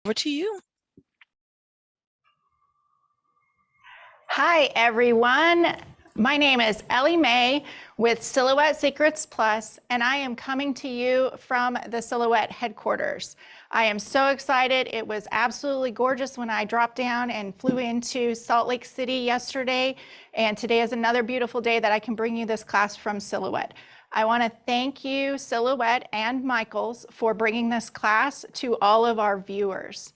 Over to you. Hi, everyone. My name is Ellie Mae with Silhouette Secrets Plus, and I am coming to you from the Silhouette headquarters. I am so excited. It was absolutely gorgeous when I dropped down and flew into Salt Lake City yesterday, and today is another beautiful day that I can bring you this class from Silhouette. I want to thank you, Silhouette and Michaels, for bringing this class to all of our viewers.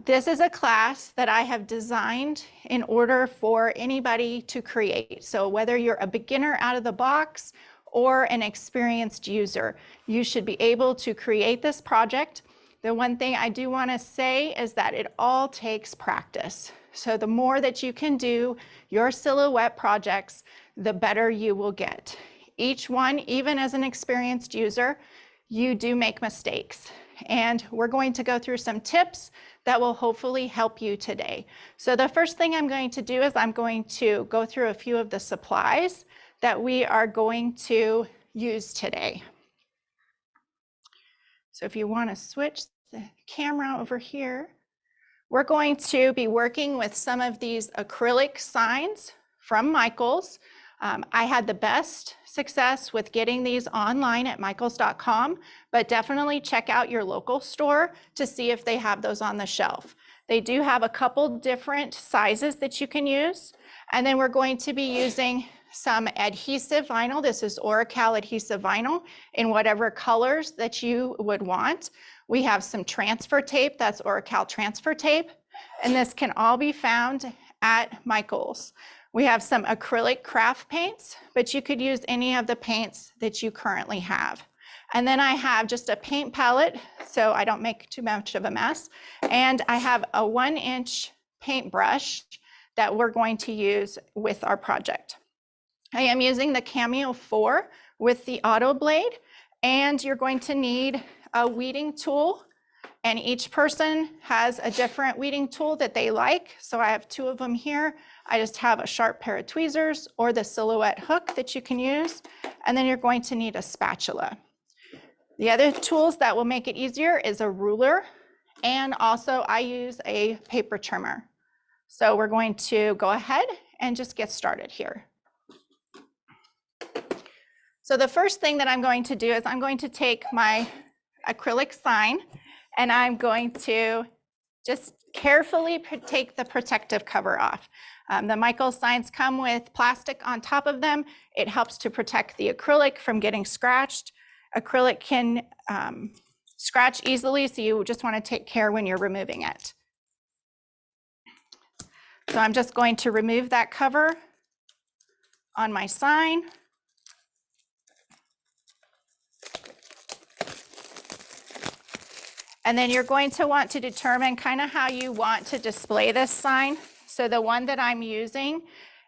This is a class that I have designed in order for anybody to create. So whether you're a beginner out of the box or an experienced user, you should be able to create this project. The one thing I do want to say is that it all takes practice. So the more that you can do your Silhouette projects, the better you will get. Each one, even as an experienced user, you do make mistakes. And we're going to go through some tips that will hopefully help you today. So the first thing I'm going to do is I'm going to go through a few of the supplies that we are going to use today. So if you want to switch the camera over here, we're going to be working with some of these acrylic signs from Michaels. I had the best success with getting these online at michaels.com, but definitely check out your local store to see if they have those on the shelf. They do have a couple different sizes that you can use. And then we're going to be using some adhesive vinyl. This is Oracal adhesive vinyl in whatever colors that you would want. We have some transfer tape, that's Oracal transfer tape, and this can all be found at Michaels. We have some acrylic craft paints, but you could use any of the paints that you currently have. And then I have just a paint palette, so I don't make too much of a mess. And I have a 1-inch paintbrush that we're going to use with our project. I am using the Cameo 4 with the auto blade, and you're going to need a weeding tool. And each person has a different weeding tool that they like. So I have 2 of them here. I just have a sharp pair of tweezers or the Silhouette hook that you can use. And then you're going to need a spatula. The other tools that will make it easier is a ruler. And also I use a paper trimmer. So we're going to go ahead and just get started here. So the first thing that I'm going to do is I'm going to take my acrylic sign and I'm going to just carefully take the protective cover off. The Michaels signs come with plastic on top of them. It helps to protect the acrylic from getting scratched. Acrylic can scratch easily, so you just want to take care when you're removing it. So I'm just going to remove that cover on my sign. And then you're going to want to determine kind of how you want to display this sign. So the one that I'm using,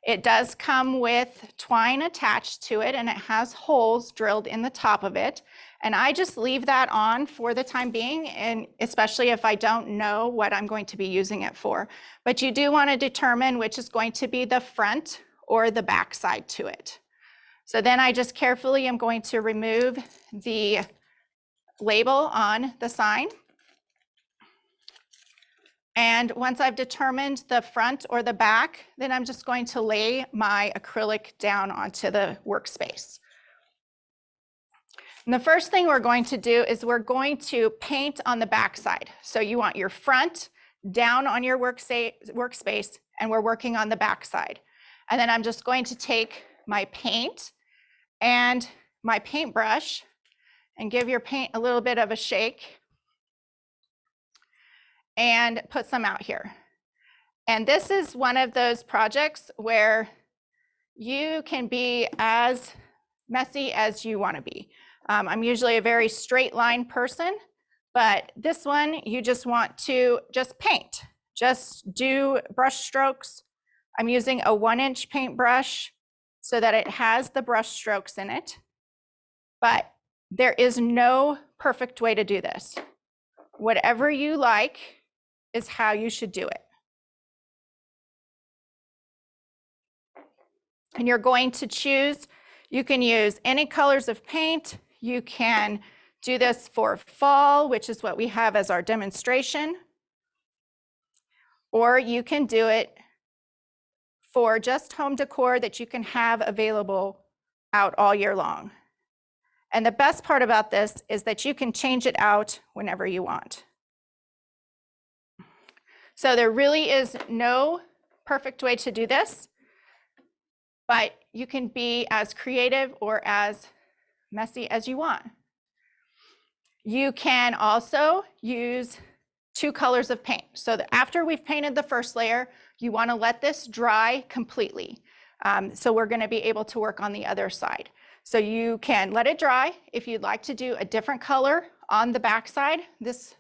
it does come with twine attached to it and it has holes drilled in the top of it. And I just leave that on for the time being, and especially if I don't know what I'm going to be using it for. But you do want to determine which is going to be the front or the back side to it. So then I just carefully am going to remove the label on the sign. And once I've determined the front or the back, then I'm just going to lay my acrylic down onto the workspace. And the first thing we're going to do is we're going to paint on the back side. So you want your front down on your workspace, and we're working on the back side. And then I'm just going to take my paint and my paintbrush and give your paint a little bit of a shake and put some out here. And this is one of those projects where you can be as messy as you want to be. I'm usually a very straight line person, but this one you just want to just paint. Just do brush strokes. I'm using a 1-inch paintbrush so that it has the brush strokes in it. But there is no perfect way to do this. Whatever you like is how you should do it. And you're going to choose, you can use any colors of paint. You can do this for fall, which is what we have as our demonstration. or you can do it for just home decor that you can have available out all year long. And the best part about this is that you can change it out whenever you want. So there really is no perfect way to do this, but you can be as creative or as messy as you want. You can also use 2 colors of paint. So that after we've painted the first layer, you want to let this dry completely. So we're going to be able to work on the other side. So you can let it dry. If you'd like to do a different color on the back side, this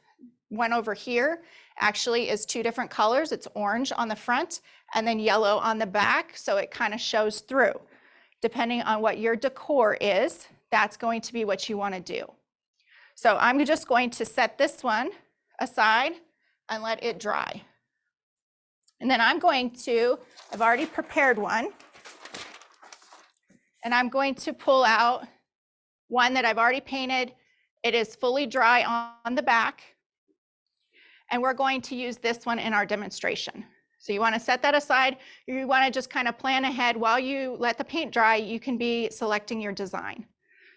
one over here actually is 2 different colors. It's orange on the front and then yellow on the back, so it kind of shows through. Depending on what your decor is, that's going to be what you want to do. So I'm just going to set this one aside and let it dry. And then I've already prepared one, and I'm going to pull out one that I've already painted. It is fully dry on the back, and we're going to use this one in our demonstration. So you want to set that aside. You want to just kind of plan ahead. While you let the paint dry, you can be selecting your design.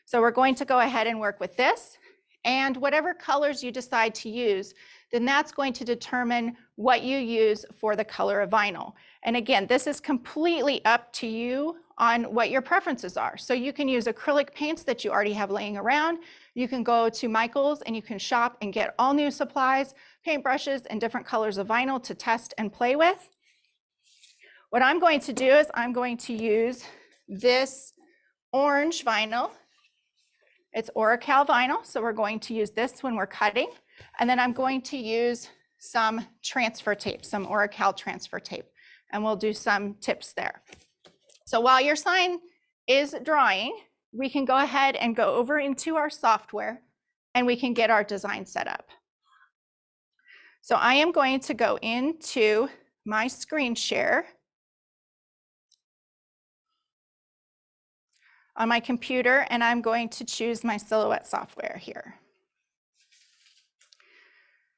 So we're going to go ahead and work with this, and whatever colors you decide to use, then that's going to determine what you use for the color of vinyl. And again, this is completely up to you on what your preferences are. So you can use acrylic paints that you already have laying around. You can go to Michael's and you can shop and get all new supplies, paintbrushes, and different colors of vinyl to test and play with. What I'm going to do is I'm going to use this orange vinyl. It's Oracal vinyl, so we're going to use this when we're cutting. And then I'm going to use some transfer tape, some Oracal transfer tape, and we'll do some tips there. So while your sign is drying, we can go ahead and go over into our software and we can get our design set up. So I am going to go into my screen share on my computer, and I'm going to choose my Silhouette software here.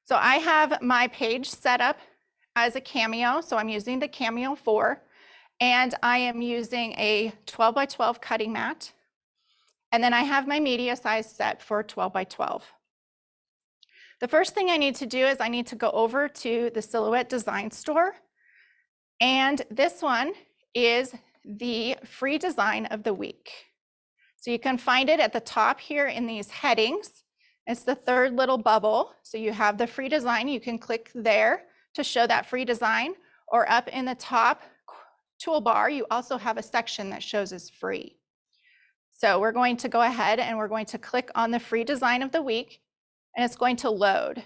So I have my page set up as a Cameo, so I'm using the Cameo 4, and I am using a 12 by 12 cutting mat, and then I have my media size set for 12 by 12. The first thing I need to do is I need to go over to the Silhouette Design Store, and this one is the free design of the week. So you can find it at the top here in these headings. It's the third little bubble. So you have the free design. You can click there to show that free design, or up in the top toolbar, you also have a section that shows is free. So we're going to go ahead and we're going to click on the free design of the week, and it's going to load.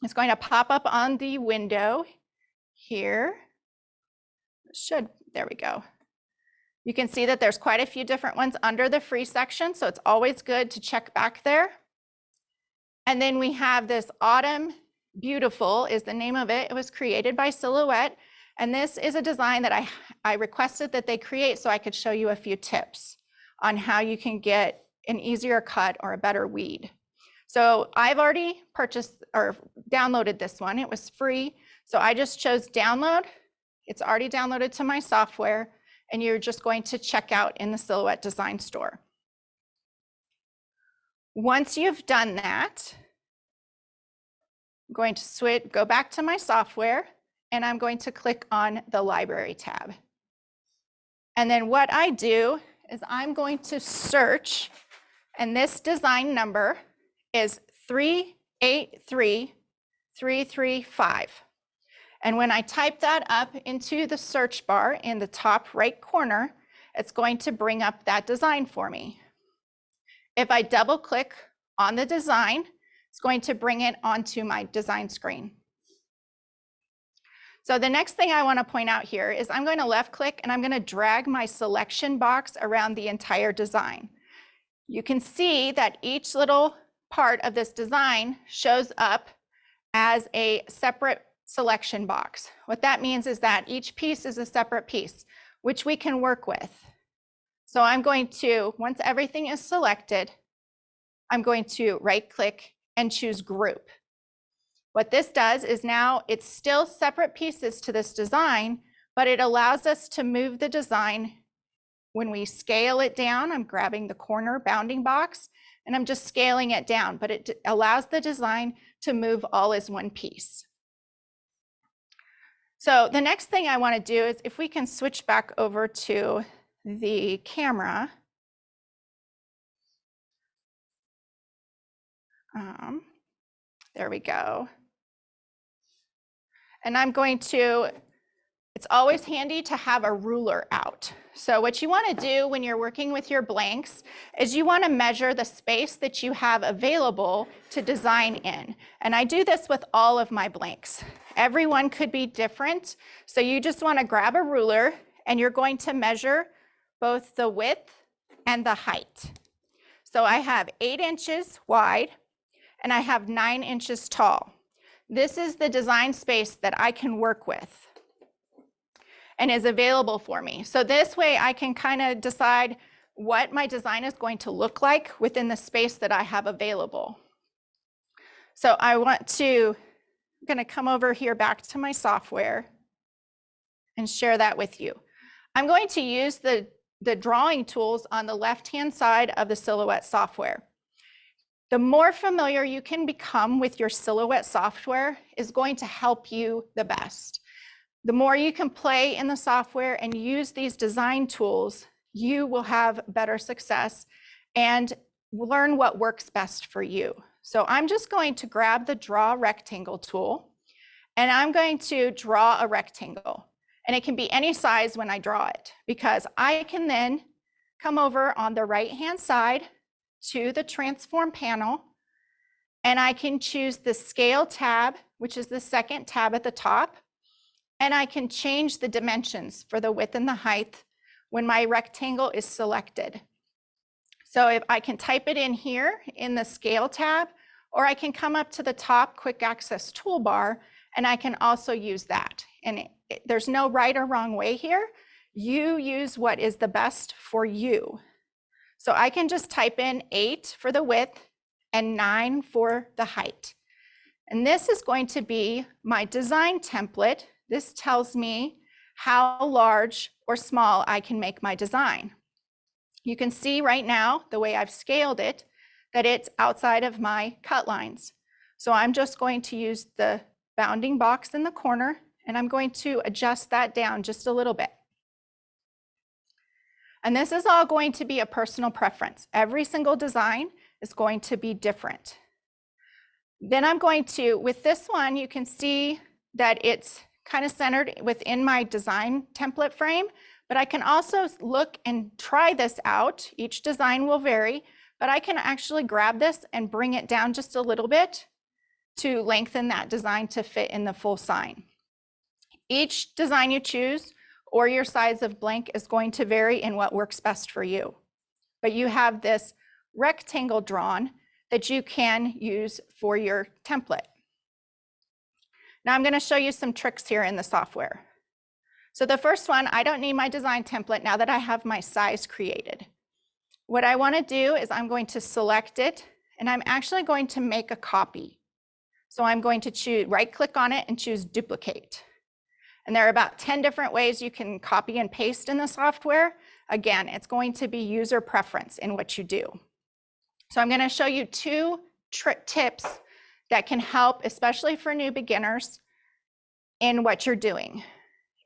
It's going to pop up on the window here. There we go. You can see that there's quite a few different ones under the free section, so it's always good to check back there. And then we have this Autumn Beautiful is the name of it. It was created by Silhouette, and this is a design that I requested that they create so I could show you a few tips on how you can get an easier cut or a better weed. So I've already purchased or downloaded this one. It was free, so I just chose download. It's already downloaded to my software, and you're just going to check out in the Silhouette Design Store. Once you've done that, I'm going to go back to my software, and I'm going to click on the Library tab. And then what I do is I'm going to search, and this design number is 383335. And when I type that up into the search bar in the top right corner, it's going to bring up that design for me. If I double click on the design, it's going to bring it onto my design screen. So the next thing I want to point out here is I'm going to left click and I'm going to drag my selection box around the entire design. You can see that each little part of this design shows up as a separate selection box. What that means is that each piece is a separate piece, which we can work with. So I'm going to, once everything is selected, I'm going to right click and choose group. What this does is now it's still separate pieces to this design, but it allows us to move the design. When we scale it down, I'm grabbing the corner bounding box and I'm just scaling it down, but it allows the design to move all as one piece. So the next thing I want to do is if we can switch back over to the camera. There we go. And I'm going to, it's always handy to have a ruler out. So what you want to do when you're working with your blanks is you want to measure the space that you have available to design in. And I do this with all of my blanks. Everyone could be different. So you just want to grab a ruler and you're going to measure both the width and the height. So I have 8 inches wide and I have 9 inches tall. This is the design space that I can work with and is available for me. So this way I can kind of decide what my design is going to look like within the space that I have available. So I'm going to come over here back to my software and share that with you. I'm going to use the drawing tools on the left-hand side of the Silhouette software. The more familiar you can become with your Silhouette software is going to help you the best. The more you can play in the software and use these design tools, you will have better success and learn what works best for you. So I'm just going to grab the Draw Rectangle tool and I'm going to draw a rectangle. And it can be any size when I draw it, because I can then come over on the right-hand side to the transform panel and I can choose the scale tab, which is the second tab at the top, and I can change the dimensions for the width and the height when my rectangle is selected. So if I can type it in here in the scale tab, or I can come up to the top quick access toolbar and I can also use that. And there's no right or wrong way here. You use what is the best for you. So I can just type in 8 for the width and 9 for the height. And this is going to be my design template. This tells me how large or small I can make my design. You can see right now, the way I've scaled it, that it's outside of my cut lines. So I'm just going to use the bounding box in the corner and I'm going to adjust that down just a little bit. And this is all going to be a personal preference. Every single design is going to be different. Then I'm going to, with this one, you can see that it's kind of centered within my design template frame, but I can also look and try this out. Each design will vary, but I can actually grab this and bring it down just a little bit to lengthen that design to fit in the full sign. Each design you choose or your size of blank is going to vary in what works best for you. But you have this rectangle drawn that you can use for your template. Now I'm going to show you some tricks here in the software. So the first one, I don't need my design template now that I have my size created. What I want to do is I'm going to select it and I'm actually going to make a copy. So I'm going to right-click on it and choose duplicate. And there are about 10 different ways you can copy and paste in the software. Again, it's going to be user preference in what you do. So I'm going to show you 2 tips that can help, especially for new beginners, in what you're doing.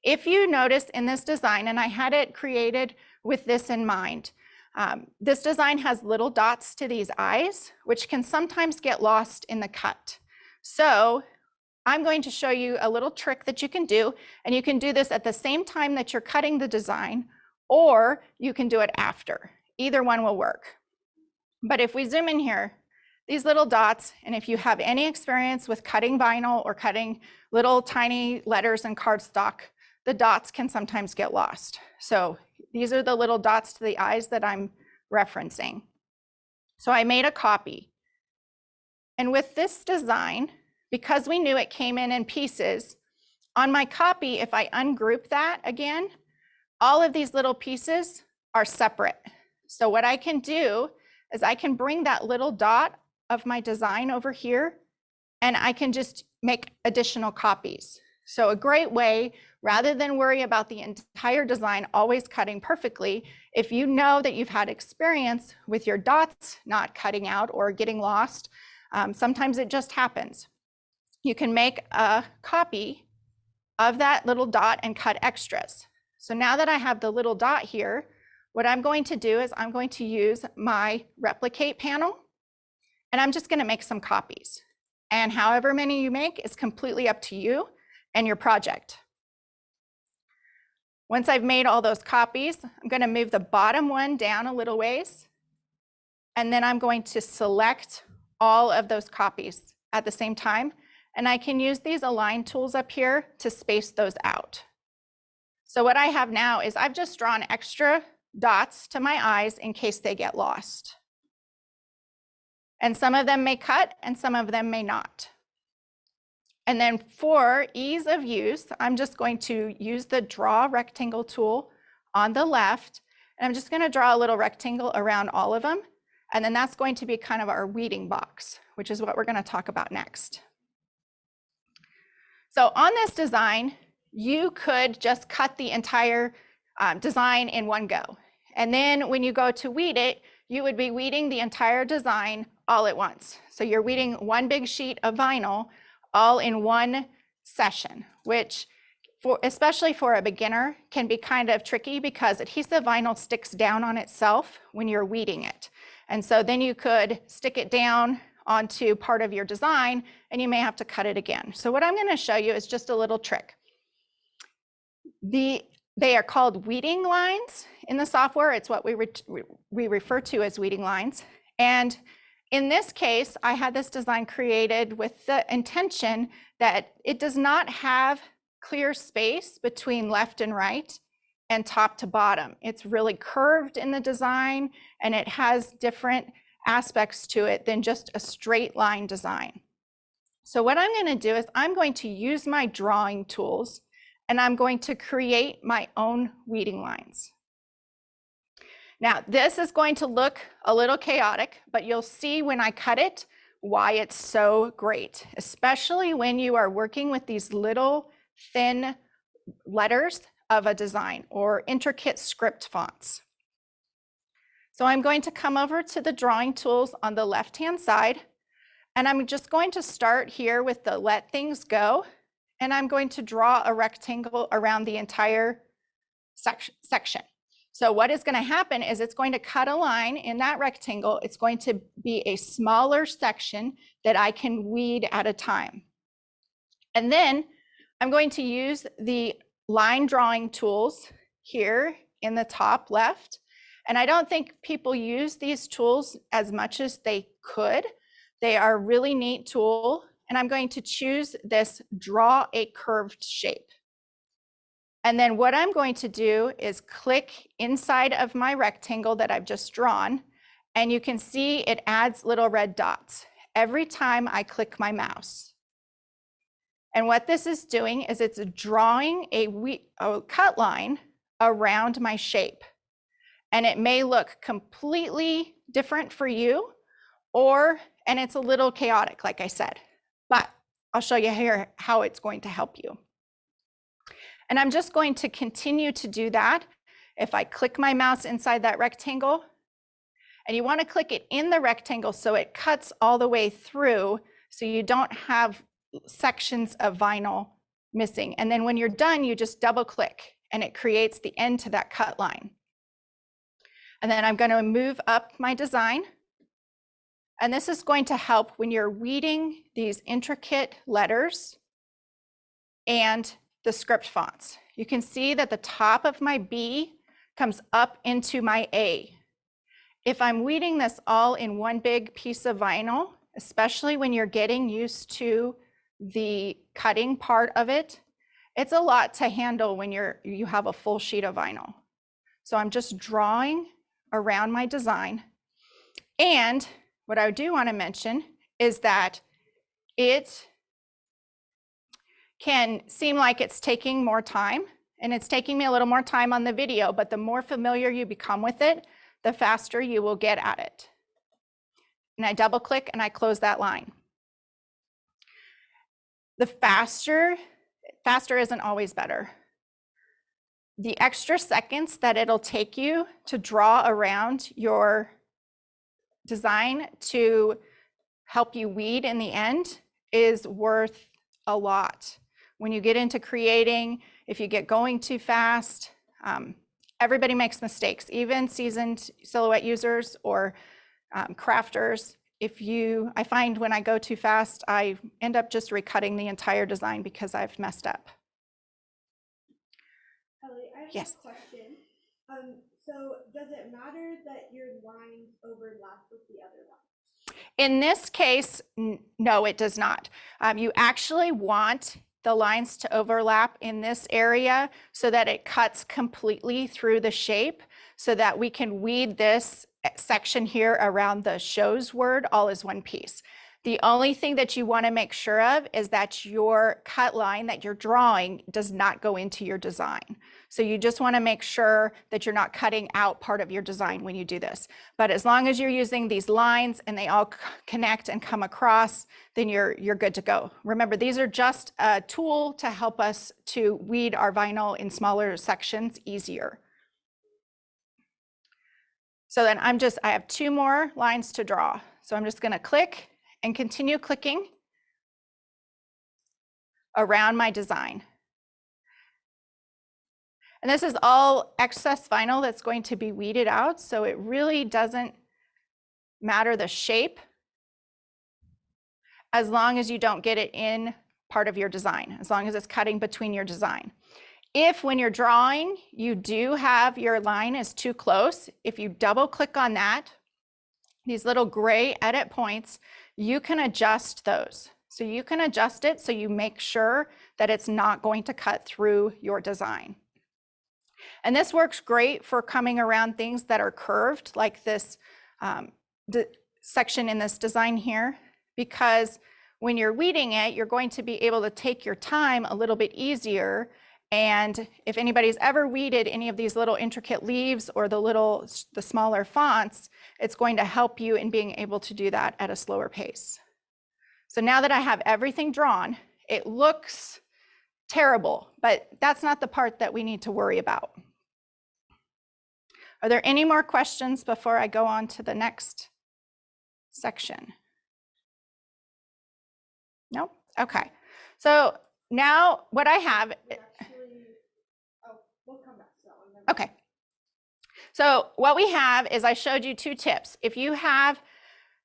If you notice in this design, and I had it created with this in mind, this design has little dots to these eyes, which can sometimes get lost in the cut. So I'm going to show you a little trick that you can do, and you can do this at the same time that you're cutting the design, or you can do it after. Either one will work. But if we zoom in here, these little dots, and if you have any experience with cutting vinyl or cutting little tiny letters in cardstock, the dots can sometimes get lost. So these are the little dots to the eyes that I'm referencing. So I made a copy. And with this design, because we knew it came in pieces, on my copy, if I ungroup that again, all of these little pieces are separate. So what I can do is I can bring that little dot of my design over here and I can just make additional copies. So a great way, rather than worry about the entire design always cutting perfectly, if you know that you've had experience with your dots not cutting out or getting lost, sometimes it just happens. You can make a copy of that little dot and cut extras. So now that I have the little dot here, what I'm going to do is I'm going to use my replicate panel, and I'm just going to make some copies. And however many you make is completely up to you and your project. Once I've made all those copies, I'm going to move the bottom one down a little ways, and then I'm going to select all of those copies at the same time. And I can use these align tools up here to space those out. So what I have now is I've just drawn extra dots to my eyes in case they get lost. And some of them may cut and some of them may not. And then for ease of use, I'm just going to use the draw rectangle tool on the left. And I'm just going to draw a little rectangle around all of them. And then that's going to be kind of our weeding box, which is what we're going to talk about next. So on this design, you could just cut the entire design in one go. And then when you go to weed it, you would be weeding the entire design all at once. So you're weeding one big sheet of vinyl all in one session, which especially for a beginner can be kind of tricky because adhesive vinyl sticks down on itself when you're weeding it. And so then you could stick it down onto part of your design and you may have to cut it again. So what I'm going to show you is just a little trick. They are called weeding lines in the software. It's what we refer to as weeding lines. And in this case, I had this design created with the intention that it does not have clear space between left and right and top to bottom. It's really curved in the design and it has different aspects to it than just a straight line design. So what I'm going to do is I'm going to use my drawing tools and I'm going to create my own weeding lines. Now, this is going to look a little chaotic, but you'll see when I cut it why it's so great, especially when you are working with these little thin letters of a design or intricate script fonts. So I'm going to come over to the drawing tools on the left-hand side, and I'm just going to start here with the let things go, and I'm going to draw a rectangle around the entire section. So what is going to happen is it's going to cut a line in that rectangle. It's going to be a smaller section that I can weed at a time. And then I'm going to use the line drawing tools here in the top left. And I don't think people use these tools as much as they could. They are a really neat tool. And I'm going to choose this draw a curved shape. And then what I'm going to do is click inside of my rectangle that I've just drawn. And you can see it adds little red dots every time I click my mouse. And what this is doing is it's drawing a cut line around my shape. And it may look completely different for you, and it's a little chaotic, like I said, but I'll show you here how it's going to help you. And I'm just going to continue to do that. If I click my mouse inside that rectangle, and you want to click it in the rectangle so it cuts all the way through so you don't have sections of vinyl missing. And then when you're done, you just double click and it creates the end to that cut line. And then I'm going to move up my design. And this is going to help when you're weeding these intricate letters and the script fonts. You can see that the top of my B comes up into my A. If I'm weeding this all in one big piece of vinyl, especially when you're getting used to the cutting part of it, it's a lot to handle when you have a full sheet of vinyl. So I'm just drawing around my design. And what I do want to mention is that it can seem like it's taking more time, and it's taking me a little more time on the video, but the more familiar you become with it, the faster you will get at it. And I double click and I close that line. The faster isn't always better. The extra seconds that it'll take you to draw around your design to help you weed in the end is worth a lot. When you get into creating, if you get going too fast, everybody makes mistakes, even seasoned silhouette users or crafters. I find when I go too fast, I end up just recutting the entire design because I've messed up. Ellie, I have Yes. a question. So does it matter that your lines overlap with the other lines? In this case, no, it does not. You actually want the lines to overlap in this area so that it cuts completely through the shape so that we can weed this section here around the shows word all as one piece. The only thing that you want to make sure of is that your cut line that you're drawing does not go into your design. So you just want to make sure that you're not cutting out part of your design when you do this. But as long as you're using these lines and they all connect and come across, then you're good to go. Remember, these are just a tool to help us to weed our vinyl in smaller sections easier. So then I have 2 more lines to draw. So I'm just going to click and continue clicking around my design. And this is all excess vinyl that's going to be weeded out, so it really doesn't matter the shape as long as you don't get it in part of your design, as long as it's cutting between your design. If when you're drawing, you do have your line is too close, if you double click on that, these little gray edit points, you can adjust those. So you can adjust it so you make sure that it's not going to cut through your design. And this works great for coming around things that are curved, like this section in this design here, because when you're weeding it, you're going to be able to take your time a little bit easier. And if anybody's ever weeded any of these little intricate leaves or the smaller fonts, it's going to help you in being able to do that at a slower pace. So now that I have everything drawn, it looks terrible, but that's not the part that we need to worry about. Are there any more questions before I go on to the next section? No? Okay. So now what I have... we'll come back to that one. Okay. So what we have is I showed you 2 tips. If you have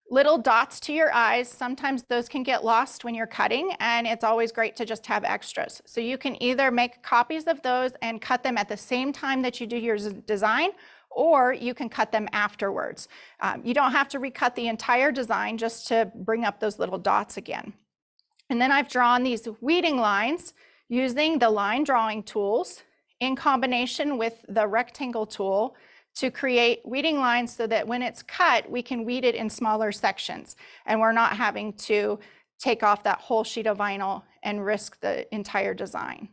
little dots to your eyes, sometimes those can get lost when you're cutting, and it's always great to just have extras. So you can either make copies of those and cut them at the same time that you do your design, or you can cut them afterwards. You don't have to recut the entire design just to bring up those little dots again. And then I've drawn these weeding lines using the line drawing tools in combination with the rectangle tool to create weeding lines so that when it's cut, we can weed it in smaller sections and we're not having to take off that whole sheet of vinyl and risk the entire design.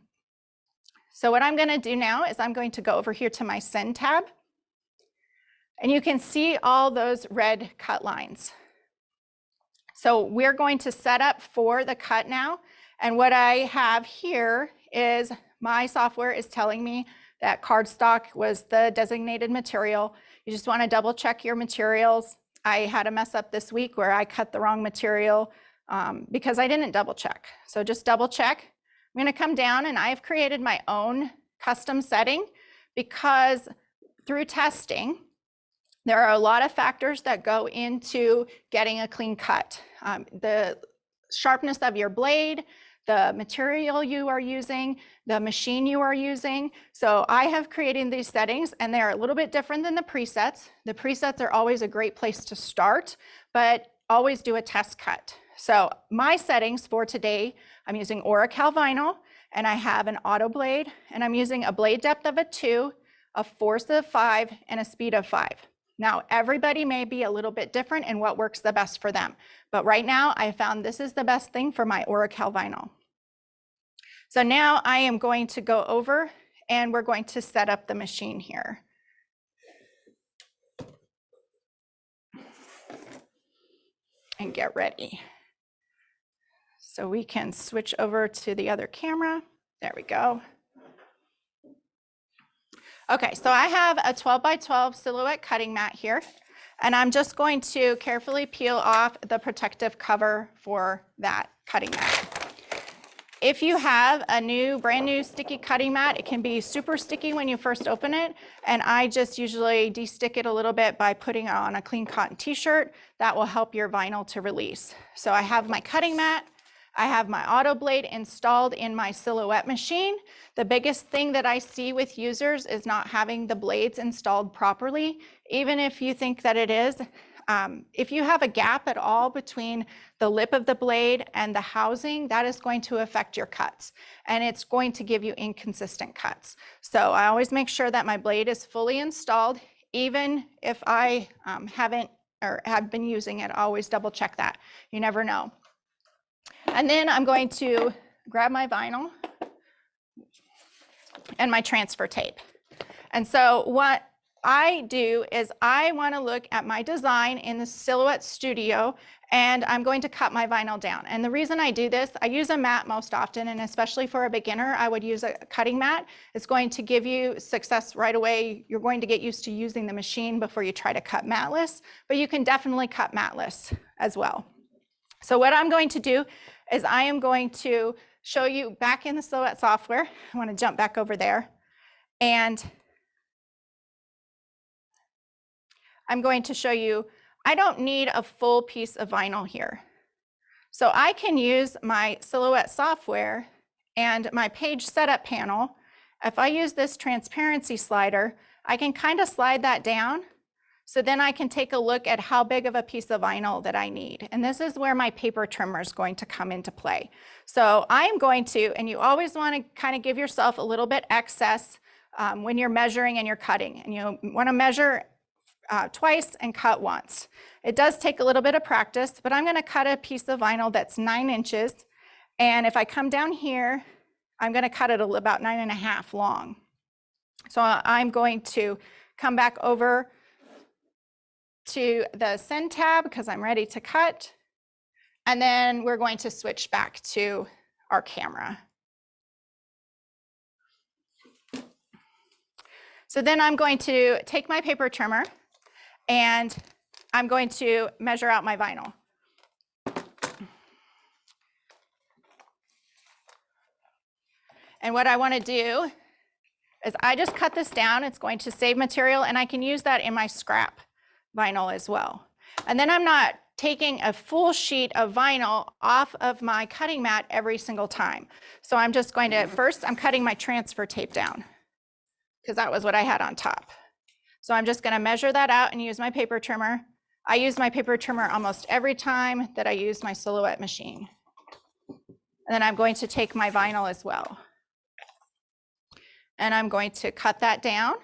So what I'm going to do now is I'm going to go over here to my Send tab, and you can see all those red cut lines. So we're going to set up for the cut now, and what I have here is my software is telling me that cardstock was the designated material. You just want to double check your materials. I had a mess up this week where I cut the wrong material because I didn't double check. So just double check. I'm going to come down, and I've created my own custom setting because through testing, there are a lot of factors that go into getting a clean cut. The sharpness of your blade, the material you are using, the machine you are using. So I have created these settings, and they're a little bit different than the presets. The presets are always a great place to start, but always do a test cut. So my settings for today, I'm using Oracal vinyl, and I have an auto blade, and I'm using a blade depth of a 2, a force of 5, and a speed of 5. Now, everybody may be a little bit different in what works the best for them, but right now I found this is the best thing for my Oracal vinyl. So now I am going to go over and we're going to set up the machine here. And get ready. So we can switch over to the other camera. There we go. Okay, so I have a 12 by 12 silhouette cutting mat here, and I'm just going to carefully peel off the protective cover for that cutting mat. If you have a brand new sticky cutting mat, it can be super sticky when you first open it, and I just usually de-stick it a little bit by putting it on a clean cotton t-shirt. That will help your vinyl to release. So I have my cutting mat, I have my auto blade installed in my silhouette machine. The biggest thing that I see with users is not having the blades installed properly. Even if you think that it is, if you have a gap at all between the lip of the blade and the housing, that is going to affect your cuts, and it's going to give you inconsistent cuts. So I always make sure that my blade is fully installed, even if I haven't or have been using it. I always double check that. You never know. And then I'm going to grab my vinyl and my transfer tape. And so what I do is I want to look at my design in the Silhouette Studio, and I'm going to cut my vinyl down. And the reason I do this, I use a mat most often, and especially for a beginner, I would use a cutting mat. It's going to give you success right away. You're going to get used to using the machine before you try to cut matless, but you can definitely cut matless as well. So what I'm going to do is I am going to show you back in the Silhouette software. I want to jump back over there, and I'm going to show you, I don't need a full piece of vinyl here. So I can use my Silhouette software and my page setup panel. If I use this transparency slider, I can kind of slide that down. So then I can take a look at how big of a piece of vinyl that I need. And this is where my paper trimmer is going to come into play. So I'm going to, and you always want to kind of give yourself a little bit excess when you're measuring and you're cutting. And you want to measure twice and cut once. It does take a little bit of practice, but I'm going to cut a piece of vinyl that's 9 inches. And if I come down here, I'm going to cut it about 9.5 long. So I'm going to come back over to the Send tab because I'm ready to cut. And then we're going to switch back to our camera. So then I'm going to take my paper trimmer and I'm going to measure out my vinyl. And what I want to do is I just cut this down. It's going to save material, and I can use that in my scrap vinyl as well. And then I'm not taking a full sheet of vinyl off of my cutting mat every single time. So I'm just going to, first I'm cutting my transfer tape down because that was what I had on top. So I'm just going to measure that out and use my paper trimmer. I use my paper trimmer almost every time that I use my Silhouette machine. And then I'm going to take my vinyl as well. And I'm going to cut that down.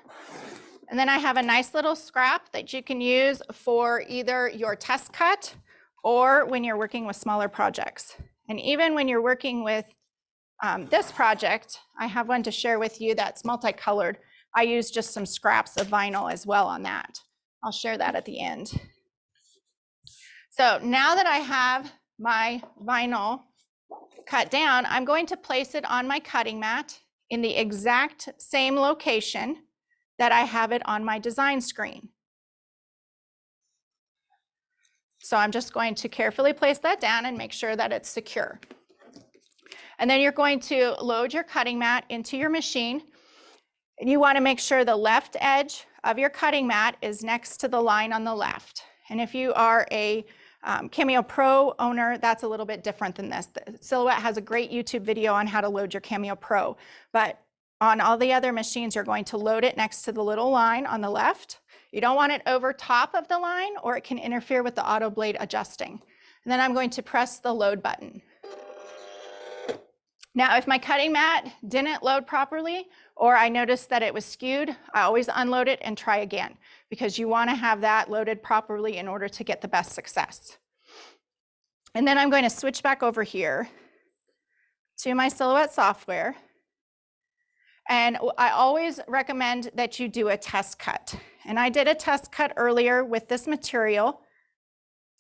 And then I have a nice little scrap that you can use for either your test cut or when you're working with smaller projects. And even when you're working with this project, I have one to share with you that's multicolored. I use just some scraps of vinyl as well on that. I'll share that at the end. So now that I have my vinyl cut down, I'm going to place it on my cutting mat in the exact same location that I have it on my design screen. So I'm just going to carefully place that down and make sure that it's secure. And then you're going to load your cutting mat into your machine. And you want to make sure the left edge of your cutting mat is next to the line on the left. And if you are a Cameo Pro owner, that's a little bit different than this. The Silhouette has a great YouTube video on how to load your Cameo Pro, but on all the other machines, you're going to load it next to the little line on the left. You don't want it over top of the line or it can interfere with the auto blade adjusting. And then I'm going to press the load button. Now, if my cutting mat didn't load properly or I noticed that it was skewed, I always unload it and try again because you want to have that loaded properly in order to get the best success. And then I'm going to switch back over here to my Silhouette software. And I always recommend that you do a test cut. And I did a test cut earlier with this material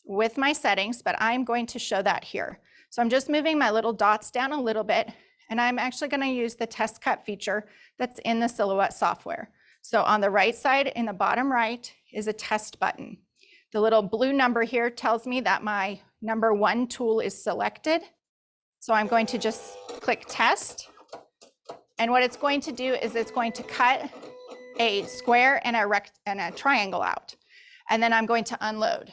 with my settings, but I'm going to show that here. So I'm just moving my little dots down a little bit, and I'm actually going to use the test cut feature that's in the Silhouette software. So on the right side in the bottom right is a test button. The little blue number here tells me that my number 1 tool is selected. So I'm going to just click test. And what it's going to do is it's going to cut a square and a triangle out. And then I'm going to unload.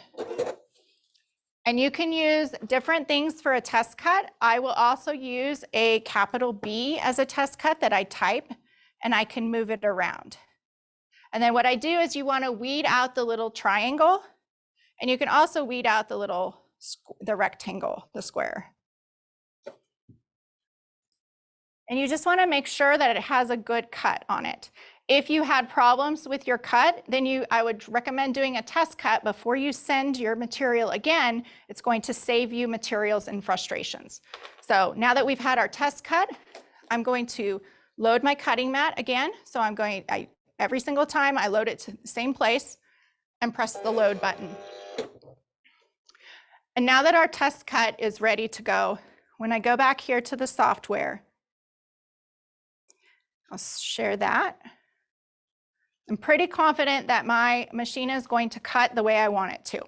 And you can use different things for a test cut. I will also use a capital B as a test cut that I type, and I can move it around. And then what I do is you want to weed out the little triangle, and you can also weed out the rectangle, the square. And you just want to make sure that it has a good cut on it. If you had problems with your cut, then I would recommend doing a test cut before you send your material again. It's going to save you materials and frustrations. So now that we've had our test cut, I'm going to load my cutting mat again. So every single time I load it to the same place and press the load button. And now that our test cut is ready to go, when I go back here to the software, I'll share that. I'm pretty confident that my machine is going to cut the way I want it to.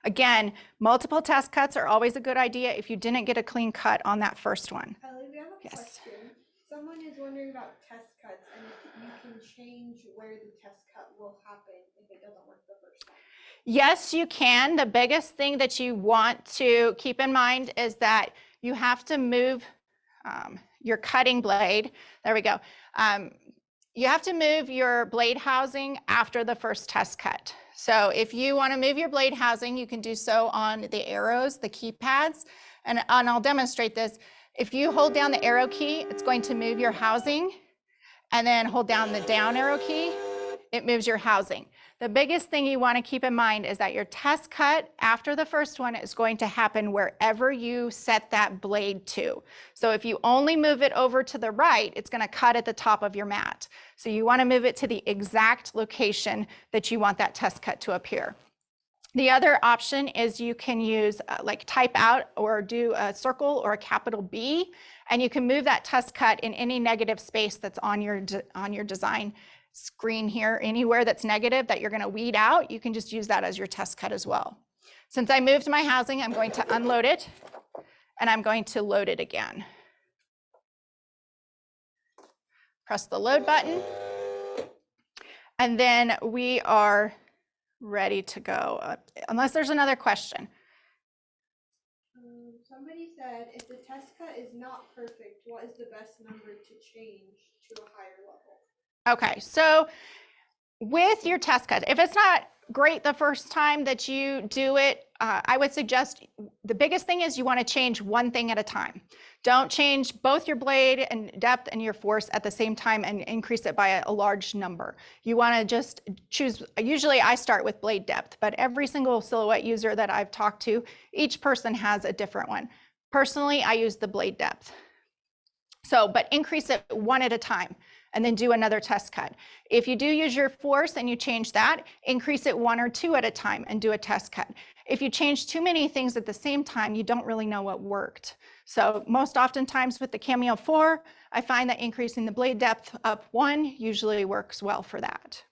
Again, multiple test cuts are always a good idea if you didn't get a clean cut on that first one. Ellie, we have a question. Someone is wondering about test cuts and if you can change where the test cut will happen if it doesn't work the first time. Yes, you can. The biggest thing that you want to keep in mind is that you have to move your cutting blade. There we go. You have to move your blade housing after the first test cut. So if you want to move your blade housing, you can do so on the arrows, the keypads, and I'll demonstrate this. If you hold down the arrow key, it's going to move your housing, and then hold down the down arrow key, it moves your housing. The biggest thing you want to keep in mind is that your test cut after the first one is going to happen wherever you set that blade to. So if you only move it over to the right, it's going to cut at the top of your mat. So you want to move it to the exact location that you want that test cut to appear. The other option is you can use like type out or do a circle or a capital B, and you can move that test cut in any negative space that's on your design screen here. Anywhere that's negative that you're going to weed out, you can just use that as your test cut as well. Since I moved my housing, I'm going to unload it, and I'm going to load it again. Press the load button, and then we are ready to go, unless there's another question. Somebody said if the test cut is not perfect, what is the best number to change to a higher level? Okay, so with your test cut, if it's not great the first time that you do it, I would suggest the biggest thing is you want to change one thing at a time. Don't change both your blade and depth and your force at the same time and increase it by a large number. You want to just choose, usually I start with blade depth, but every single Silhouette user that I've talked to, each person has a different one. Personally, I use the blade depth. So, but increase it one at a time, and then do another test cut. If you do use your force and you change that, increase it 1 or 2 at a time and do a test cut. If you change too many things at the same time, you don't really know what worked. So most oftentimes with the Cameo 4, I find that increasing the blade depth up 1 usually works well for that.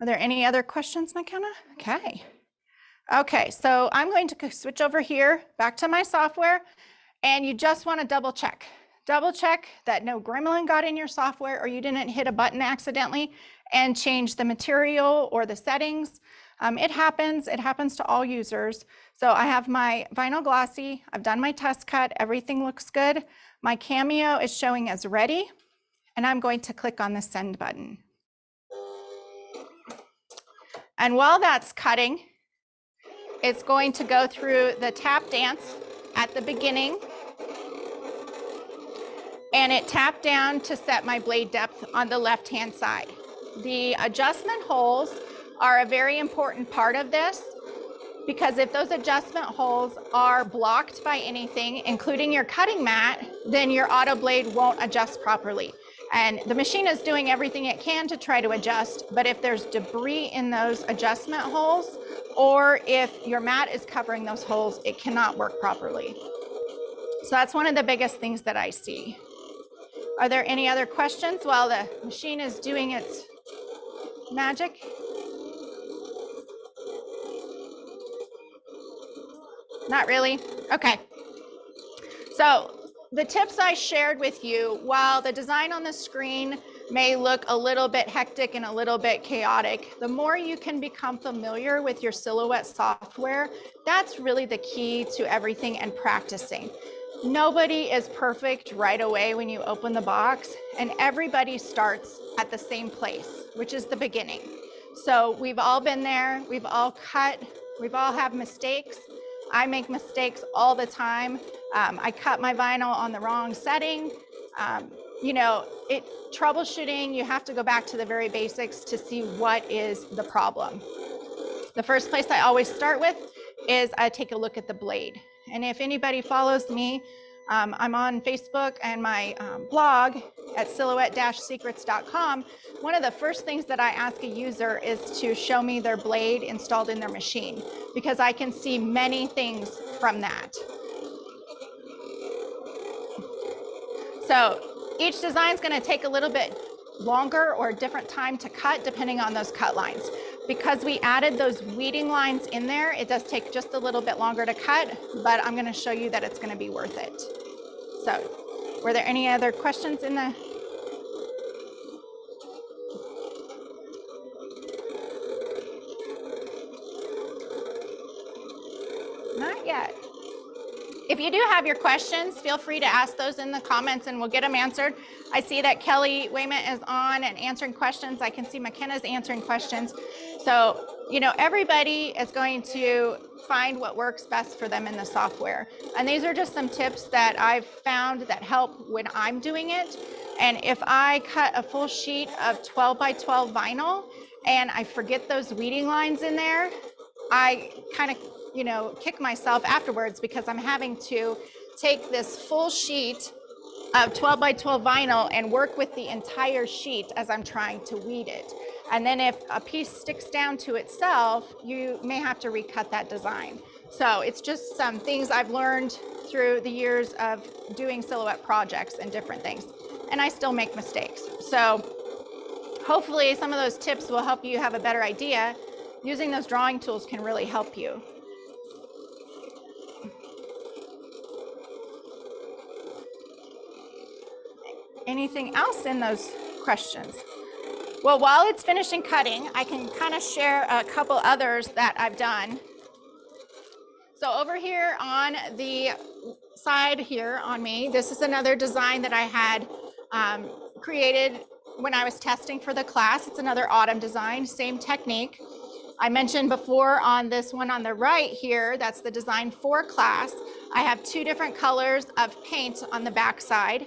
Are there any other questions, McKenna? Okay. Okay, so I'm going to switch over here back to my software, and you just want to double check. Double check that no gremlin got in your software or you didn't hit a button accidentally and change the material or the settings. It happens to all users. So I have my vinyl glossy, I've done my test cut, everything looks good. My Cameo is showing as ready, and I'm going to click on the send button. And while that's cutting, it's going to go through the tap dance at the beginning, and it tapped down to set my blade depth on the left-hand side. The adjustment holes are a very important part of this, because if those adjustment holes are blocked by anything, including your cutting mat, then your auto blade won't adjust properly. And the machine is doing everything it can to try to adjust, but if there's debris in those adjustment holes, or if your mat is covering those holes, it cannot work properly. So that's one of the biggest things that I see. Are there any other questions while the machine is doing its magic? Not really? Okay. So the tips I shared with you, while the design on the screen may look a little bit hectic and a little bit chaotic, the more you can become familiar with your Silhouette software, that's really the key to everything and practicing. Nobody is perfect right away when you open the box, and everybody starts at the same place, which is the beginning. So we've all been there, we've all cut, we've all have mistakes. I make mistakes all the time. I cut my vinyl on the wrong setting. You know, troubleshooting, you have to go back to the very basics to see what is the problem. The first place I always start with is I take a look at the blade. And if anybody follows me, I'm on Facebook and my blog at silhouette-secrets.com. One of the first things that I ask a user is to show me their blade installed in their machine, because I can see many things from that. So each design is going to take a little bit longer or a different time to cut depending on those cut lines. Because we added those weeding lines in there, it does take just a little bit longer to cut, but I'm going to show you that it's going to be worth it. So, were there any other questions in the? Not yet. If you do have your questions, feel free to ask those in the comments and we'll get them answered. I see that Kelly Wayment is on and answering questions. I can see McKenna's answering questions. So, you know, everybody is going to find what works best for them in the software. And these are just some tips that I've found that help when I'm doing it. And if I cut a full sheet of 12 by 12 vinyl and I forget those weeding lines in there, I kind of, you know, kick myself afterwards because I'm having to take this full sheet of 12 by 12 vinyl and work with the entire sheet as I'm trying to weed it. And then if a piece sticks down to itself, you may have to recut that design. So it's just some things I've learned through the years of doing Silhouette projects and different things. And I still make mistakes. So hopefully some of those tips will help you have a better idea. Using those drawing tools can really help you. Anything else in those questions? Well, while it's finishing cutting, I can kind of share a couple others that I've done. So over here on the side here on me, this is another design that I had created when I was testing for the class. It's another autumn design, same technique. I mentioned before on this one on the right here, that's the design for class. I have two different colors of paint on the back side.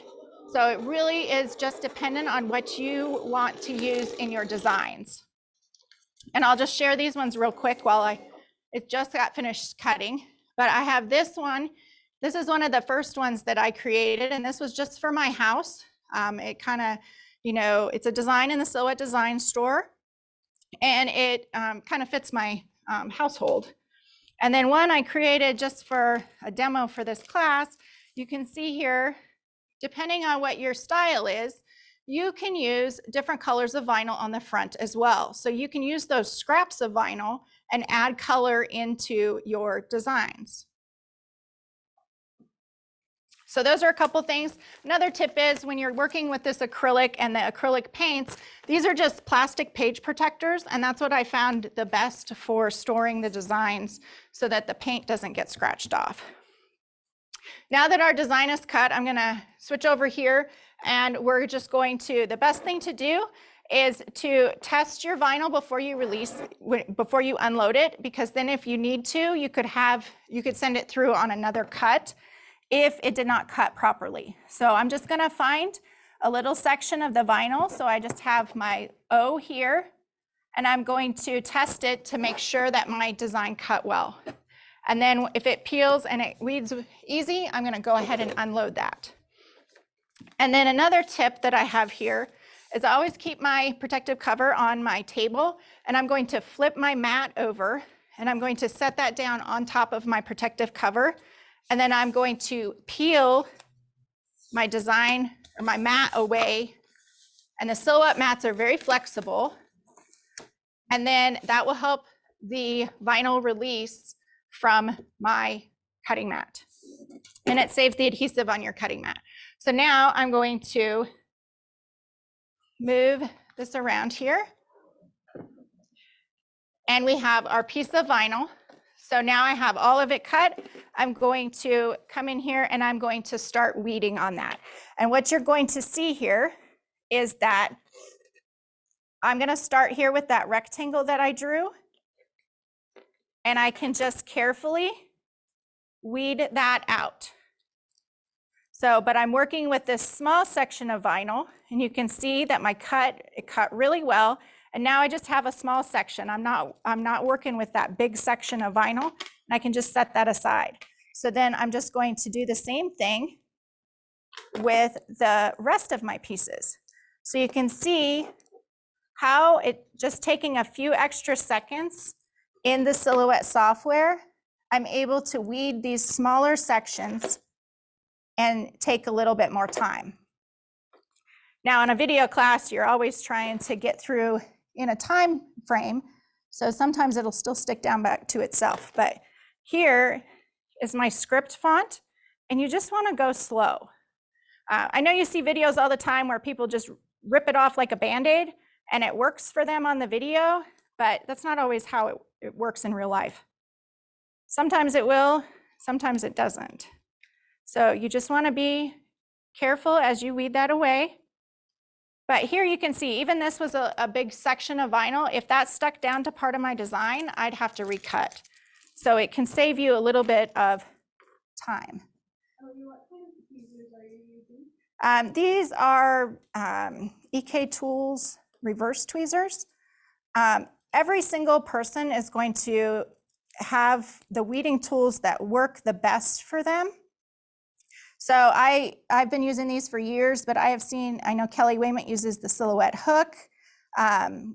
So it really is just dependent on what you want to use in your designs. And I'll just share these ones real quick while it just got finished cutting. But I have this one. This is one of the first ones that I created, and this was just for my house. It kind of, you know, it's a design in the Silhouette Design Store, and it kind of fits my household. And then one I created just for a demo for this class. You can see here, depending on what your style is, you can use different colors of vinyl on the front as well. So you can use those scraps of vinyl and add color into your designs. So those are a couple things. Another tip is when you're working with this acrylic and the acrylic paints, these are just plastic page protectors, and that's what I found the best for storing the designs so that the paint doesn't get scratched off. Now that our design is cut, I'm gonna switch over here and we're just going to, the best thing to do is to test your vinyl before you before you unload it, because then if you need to, you could send it through on another cut if it did not cut properly. So I'm just gonna find a little section of the vinyl. So I just have my O here and I'm going to test it to make sure that my design cut well. And then if it peels and it weeds easy, I'm gonna go ahead and unload that. And then another tip that I have here is I always keep my protective cover on my table, and I'm going to flip my mat over and I'm going to set that down on top of my protective cover. And then I'm going to peel my design or my mat away. And the silhouette mats are very flexible. And then that will help the vinyl release from my cutting mat. And it saves the adhesive on your cutting mat. So now I'm going to move this around here. And we have our piece of vinyl. So now I have all of it cut. I'm going to come in here and I'm going to start weeding on that. And what you're going to see here is that I'm going to start here with that rectangle that I drew. And I can just carefully weed that out. So, but I'm working with this small section of vinyl, and you can see that it cut really well. And now I just have a small section. I'm not working with that big section of vinyl, and I can just set that aside. So then I'm just going to do the same thing with the rest of my pieces. So you can see how it just taking a few extra seconds in the Silhouette software, I'm able to weed these smaller sections and take a little bit more time. Now in a video class, you're always trying to get through in a time frame. So sometimes it'll still stick down back to itself. But here is my script font, and you just want to go slow. I know you see videos all the time where people just rip it off like a Band-Aid, and it works for them on the video, but that's not always how it works in real life. Sometimes it will, sometimes it doesn't. So you just want to be careful as you weed that away. But here you can see, even this was a big section of vinyl. If that stuck down to part of my design, I'd have to recut. So it can save you a little bit of time. What kind of tweezers are you using? These are EK Tools reverse tweezers. Every single person is going to have the weeding tools that work the best for them. So I've been using these for years, but I know Kelly Waymont uses the Silhouette hook,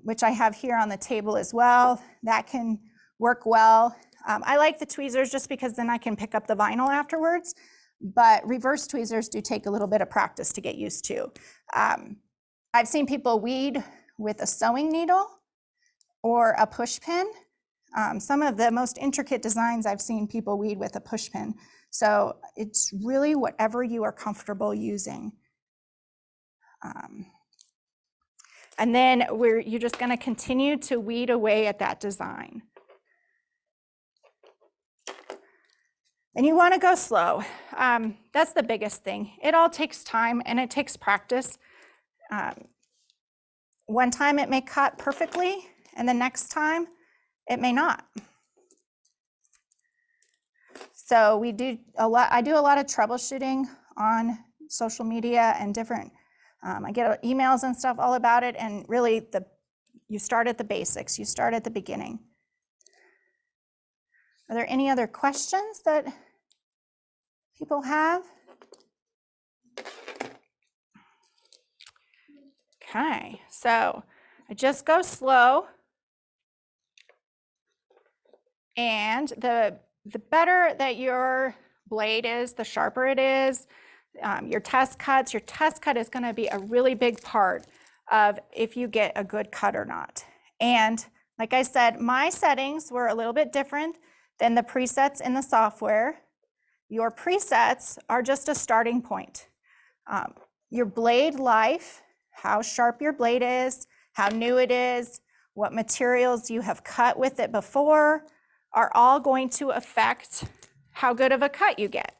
which I have here on the table as well. That can work well. I like the tweezers just because then I can pick up the vinyl afterwards, but reverse tweezers do take a little bit of practice to get used to. I've seen people weed with a sewing needle or a push pin. Some of the most intricate designs I've seen people weed with a push pin. So it's really whatever you are comfortable using. And then you're just going to continue to weed away at that design. And you want to go slow. That's the biggest thing. It all takes time and it takes practice. One time it may cut perfectly, and the next time it may not. So I do a lot of troubleshooting on social media and different, I get emails and stuff all about it, and really you start at the basics, you start at the beginning. Are there any other questions that people have? Okay, so I just go slow, and the better that your blade is, the sharper it is. Your test cut is going to be a really big part of if you get a good cut or not. And like I said, my settings were a little bit different than the presets in the software. Your presets are just a starting point. Your blade life, how sharp your blade is, how new it is, what materials you have cut with it before, are all going to affect how good of a cut you get.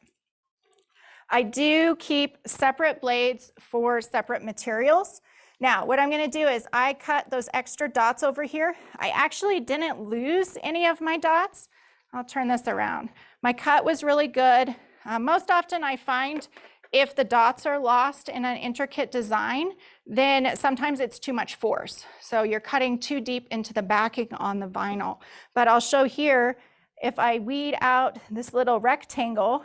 I do keep separate blades for separate materials. Now, what I'm going to do is I cut those extra dots over here. I actually didn't lose any of my dots. I'll turn this around. My cut was really good. Most often I find if the dots are lost in an intricate design, then sometimes it's too much force. So you're cutting too deep into the backing on the vinyl. But I'll show here, if I weed out this little rectangle,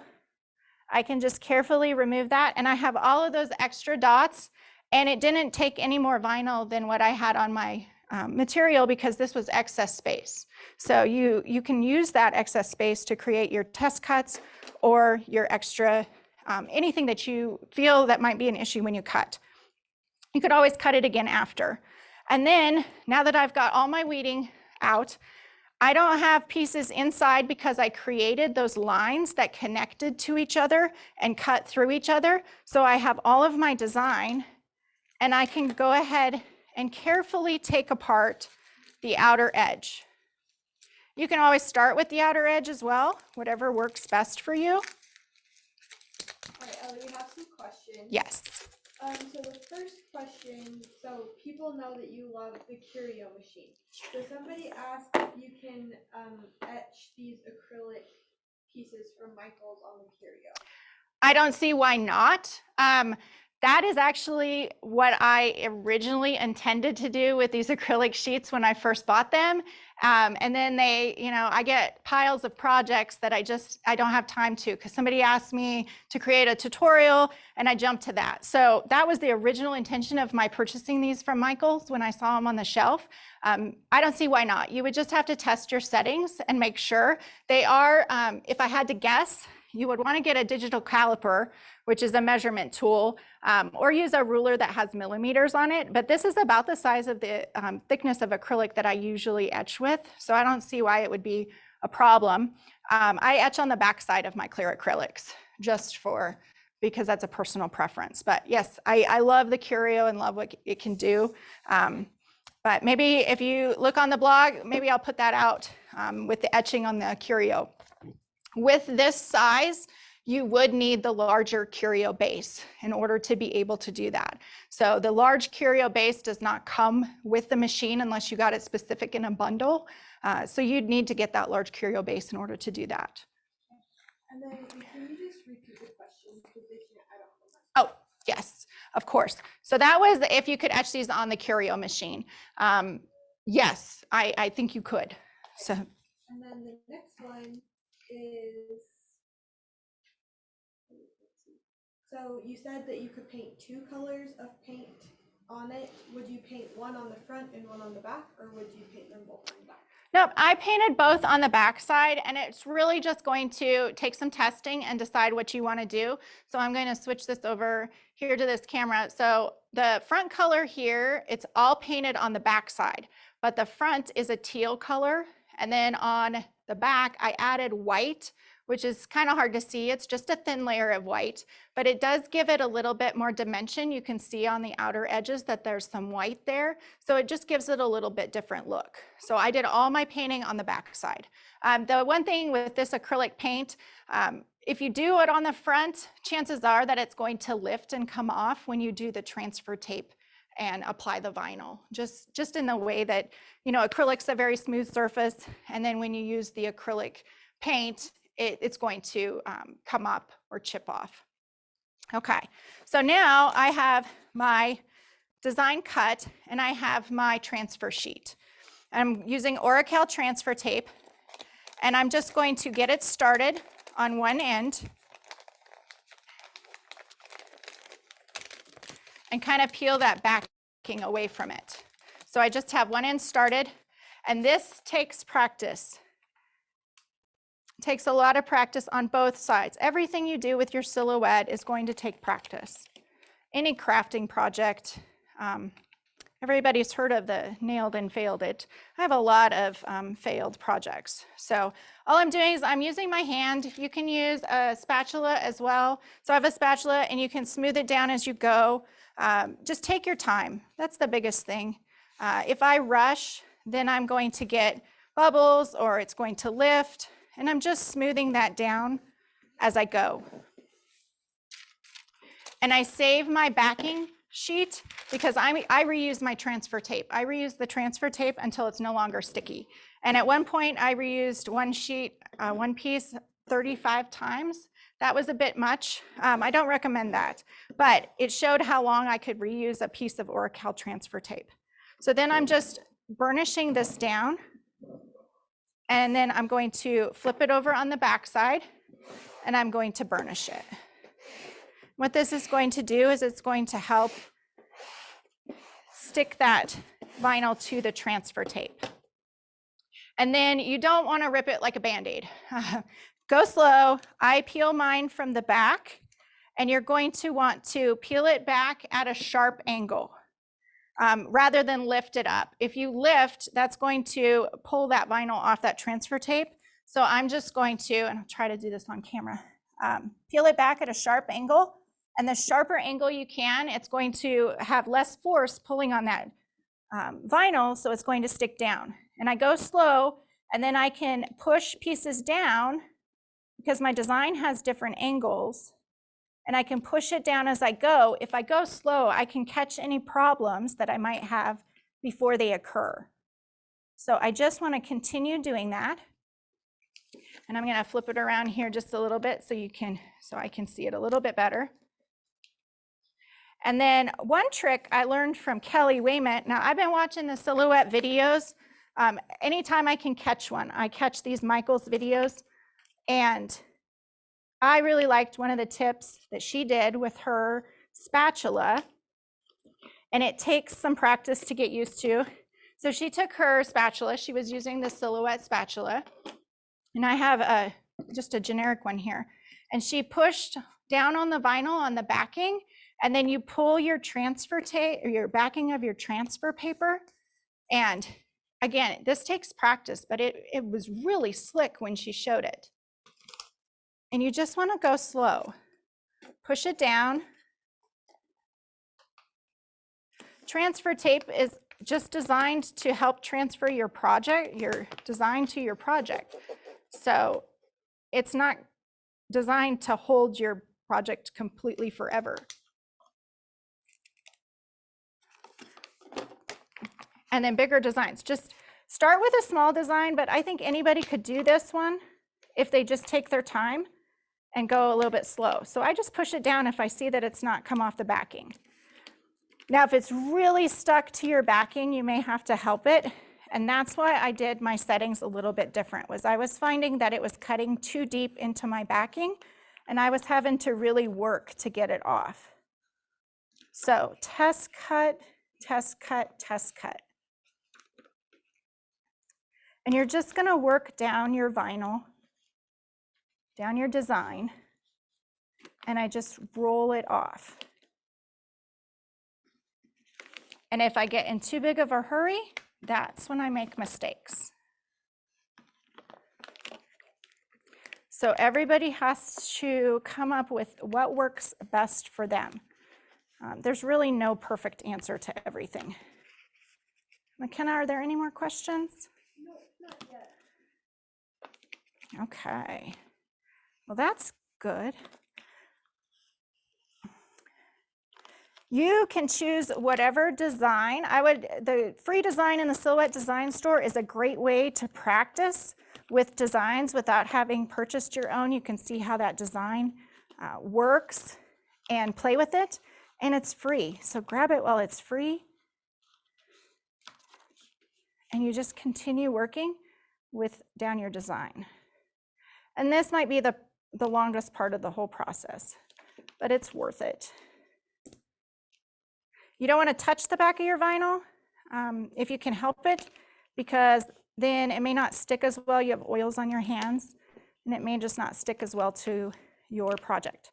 I can just carefully remove that, and I have all of those extra dots, and it didn't take any more vinyl than what I had on my material because this was excess space. So you can use that excess space to create your test cuts or your extra, anything that you feel that might be an issue when you cut. You could always cut it again after. And then now that I've got all my weeding out, I don't have pieces inside because I created those lines that connected to each other and cut through each other. So I have all of my design and I can go ahead and carefully take apart the outer edge. You can always start with the outer edge as well, whatever works best for you. All right, Ellie, we have some questions. Yes. So the first question, so people know that you love the Curio machine. So somebody asked if you can etch these acrylic pieces from Michael's on the Curio. I don't see why not. That is actually what I originally intended to do with these acrylic sheets when I first bought them. And then I get piles of projects that I don't have time to, because somebody asked me to create a tutorial and I jumped to that. So that was the original intention of my purchasing these from Michael's when I saw them on the shelf. I don't see why not. You would just have to test your settings and make sure they are, if I had to guess, you would want to get a digital caliper, which is a measurement tool, or use a ruler that has millimeters on it. But this is about the size of the thickness of acrylic that I usually etch with, so I don't see why it would be a problem. I etch on the back side of my clear acrylics because that's a personal preference. But yes, I love the Curio and love what it can do. But maybe if you look on the blog, maybe I'll put that out with the etching on the Curio. With this size, you would need the larger Curio base in order to be able to do that. So the large Curio base does not come with the machine unless you got it specific in a bundle. So you'd need to get that large Curio base in order to do that. And then can you just repeat the question? Because I don't know. Oh, yes, of course. So that was if you could etch these on the Curio machine. Yes, I think you could. So. And then the next one is, so you said that you could paint 2 colors of paint on it. Would you paint one on the front and one on the back, or would you paint them both on the back? Nope, I painted both on the back side, and it's really just going to take some testing and decide what you want to do. So I'm going to switch this over here to this camera. So the front color here, it's all painted on the back side, but the front is a teal color. And then on the back, I added white, which is kind of hard to see. It's just a thin layer of white, but it does give it a little bit more dimension. You can see on the outer edges that there's some white there. So it just gives it a little bit different look. So I did all my painting on the back side. The one thing with this acrylic paint, if you do it on the front, chances are that it's going to lift and come off when you do the transfer tape and apply the vinyl, just in the way that, acrylic's a very smooth surface. And then when you use the acrylic paint, it's going to come up or chip off. Okay, so now I have my design cut and I have my transfer sheet. I'm using Oracal transfer tape, and I'm just going to get it started on one end and kind of peel that backing away from it. So I just have one end started, and this takes practice. It takes a lot of practice on both sides. Everything you do with your silhouette is going to take practice. Any crafting project, everybody's heard of the nailed and failed it. I have a lot of failed projects. So all I'm doing is I'm using my hand. You can use a spatula as well. So I have a spatula, and you can smooth it down as you go. Just take your time. That's the biggest thing. If I rush, then I'm going to get bubbles or it's going to lift, and I'm just smoothing that down as I go. And I save my backing sheet because I reuse my transfer tape. I reuse the transfer tape until it's no longer sticky. And at one point I reused one piece 35 times. That was a bit much. I don't recommend that, but it showed how long I could reuse a piece of Oracal transfer tape. So then I'm just burnishing this down, and then I'm going to flip it over on the back side, and I'm going to burnish it. What this is going to do is it's going to help stick that vinyl to the transfer tape. And then you don't want to rip it like a Band-Aid. Go slow. I peel mine from the back, and you're going to want to peel it back at a sharp angle rather than lift it up. If you lift, that's going to pull that vinyl off that transfer tape. So I'm just going to, and I'll try to do this on camera, peel it back at a sharp angle. And the sharper angle you can, it's going to have less force pulling on that vinyl, so it's going to stick down. And I go slow, and then I can push pieces down because my design has different angles, and I can push it down as I go. If I go slow, I can catch any problems that I might have before they occur. So I just want to continue doing that. And I'm going to flip it around here just a little bit so I can see it a little bit better. And then one trick I learned from Kelly Wayment. Now, I've been watching the silhouette videos. Anytime I can catch one, I catch these Michaels videos. And I really liked one of the tips that she did with her spatula. And it takes some practice to get used to. So she took her spatula. She was using the silhouette spatula. And I have just a generic one here. And she pushed down on the vinyl on the backing. And then you pull your transfer tape or your backing of your transfer paper. And again, this takes practice, but it was really slick when she showed it. And you just want to go slow. Push it down. Transfer tape is just designed to help transfer your project, your design to your project. So it's not designed to hold your project completely forever. And then bigger designs. Just start with a small design, but I think anybody could do this one if they just take their time and go a little bit slow. So I just push it down if I see that it's not come off the backing. Now, if it's really stuck to your backing, you may have to help it. And that's why I did my settings a little bit different, was I was finding that it was cutting too deep into my backing, and I was having to really work to get it off. So test cut, test cut, test cut. And you're just going to work down your vinyl, down your design, and I just roll it off. And if I get in too big of a hurry, that's when I make mistakes. So everybody has to come up with what works best for them. There's really no perfect answer to everything. McKenna, are there any more questions? No, not yet. Okay. Well, that's good. You can choose whatever design. The free design in the Silhouette Design Store is a great way to practice with designs without having purchased your own. You can see how that design works and play with it, and it's free. So grab it while it's free, and you just continue working down your design. And this might be the longest part of the whole process, but it's worth it. You don't want to touch the back of your vinyl if you can help it, because then it may not stick as well. You have oils on your hands, and it may just not stick as well to your project.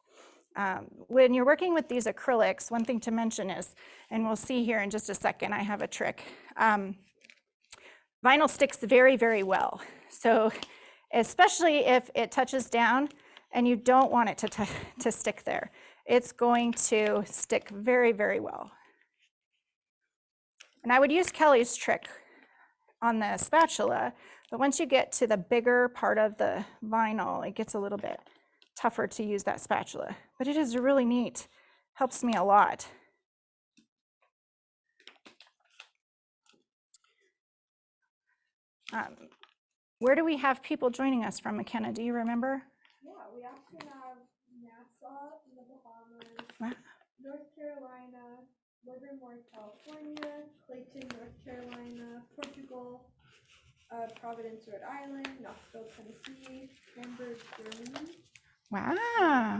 When you're working with these acrylics, one thing to mention is, and we'll see here in just a second, I have a trick. Vinyl sticks very, very well. So especially if it touches down and you don't want it to stick there, it's going to stick very, very well. And I would use Kelly's trick on the spatula, but once you get to the bigger part of the vinyl, it gets a little bit tougher to use that spatula. But it is really neat, helps me a lot. Where do we have people joining us from, McKenna? Do you remember? Yeah, we actually have Nassau in the Bahamas, Wow. North Carolina, Livermore, California, Clayton, North Carolina, Portugal, Providence, Rhode Island, Knoxville, Tennessee, Hamburg, Germany, Wow.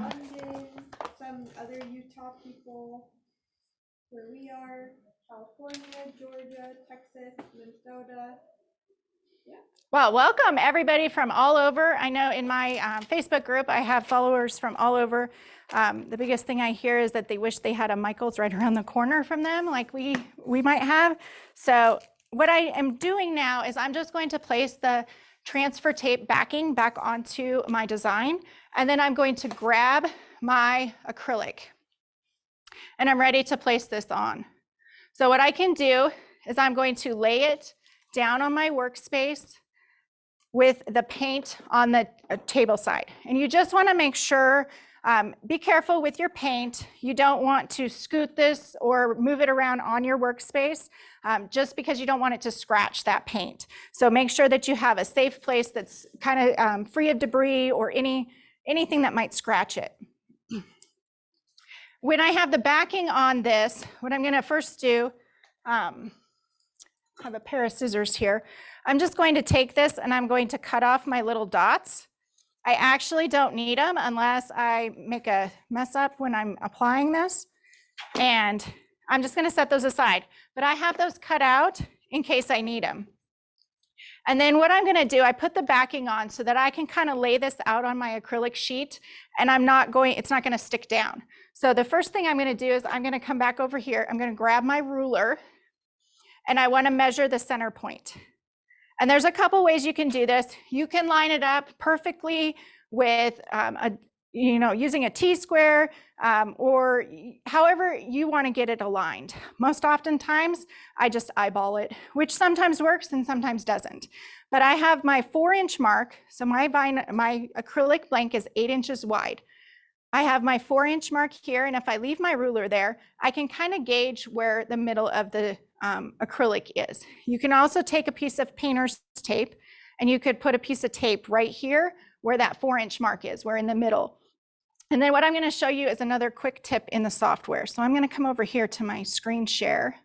London, some other Utah people, where we are, California, Georgia, Texas, Minnesota. Well, welcome everybody from all over. I know in my Facebook group, I have followers from all over. The biggest thing I hear is that they wish they had a Michael's right around the corner from them, like we might have. So what I am doing now is I'm just going to place the transfer tape backing back onto my design, and then I'm going to grab my acrylic, and I'm ready to place this on. So what I can do is I'm going to lay it down on my workspace with the paint on the table side. And you just want to make sure, be careful with your paint. You don't want to scoot this or move it around on your workspace just because you don't want it to scratch that paint. So make sure that you have a safe place that's kind of free of debris or anything that might scratch it. When I have the backing on this, what I'm going to first do, I have a pair of scissors here. I'm just going to take this and I'm going to cut off my little dots. I actually don't need them unless I make a mess up when I'm applying this. And I'm just going to set those aside. But I have those cut out in case I need them. And then what I'm going to do, I put the backing on so that I can kind of lay this out on my acrylic sheet, and it's not going to stick down. So the first thing I'm going to do is I'm going to come back over here. I'm going to grab my ruler, and I want to measure the center point. And there's a couple ways you can do this. You can line it up perfectly with using a T-square or however you want to get it aligned. Most oftentimes, I just eyeball it, which sometimes works and sometimes doesn't. But I have my 4-inch mark. So my acrylic blank is 8 inches wide. I have my 4-inch mark here, and if I leave my ruler there, I can kind of gauge where the middle of the acrylic is. You can also take a piece of painter's tape, and you could put a piece of tape right here where that 4-inch mark is, where in the middle. And then what I'm going to show you is another quick tip in the software. So I'm going to come over here to my screen share,